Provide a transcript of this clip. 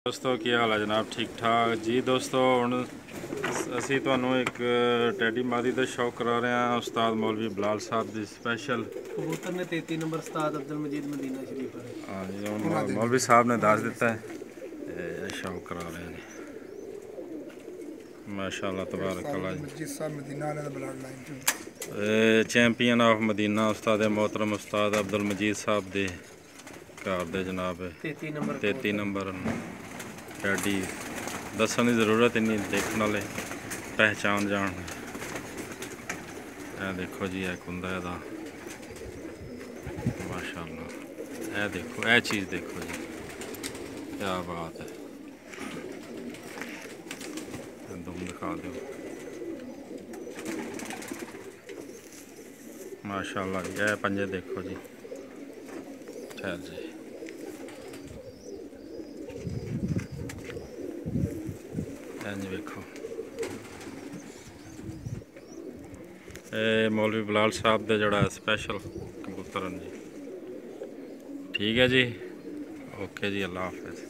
दोस्तों की हाल है जनाब, ठीक ठाक जी। दोस्तों हुण असी तुहानूं एक टैडी मादी का शौक करा रहे हैं। उस्ताद मौलवी बिलाल साहब की स्पैशल कबूतर ने 33 नंबर उस्ताद अब्दुलमजीद मदीना शरीफ। हाँ जी, मौलवी साहब ने दस दिता है, शौक करा रहे हैं माशाअल्लाह तबारकल्लाह। चैंपियन ऑफ मदीना उस्ताद मोहतरम उस्ताद अब्दुलमजीद साहब दे घर दे जनाब 33 नंबर टैडी। दसन की जरूरत ही नहीं, देखने वाले पहचान जान। यह देखो जी, यह कुंदा है माशाअल्लाह। यह देखो, यह चीज़ देखो जी, क्या बात है। तुम दिखा दो माशाअल्लाह जी। यह पंजे देखो जी, ठहर जी। इंज वेखो, मौलवी बिलाल साहब दे जड़ा स्पैशल कबूतर जी। ठीक है जी, ओके जी, अल्लाह हाफिज़।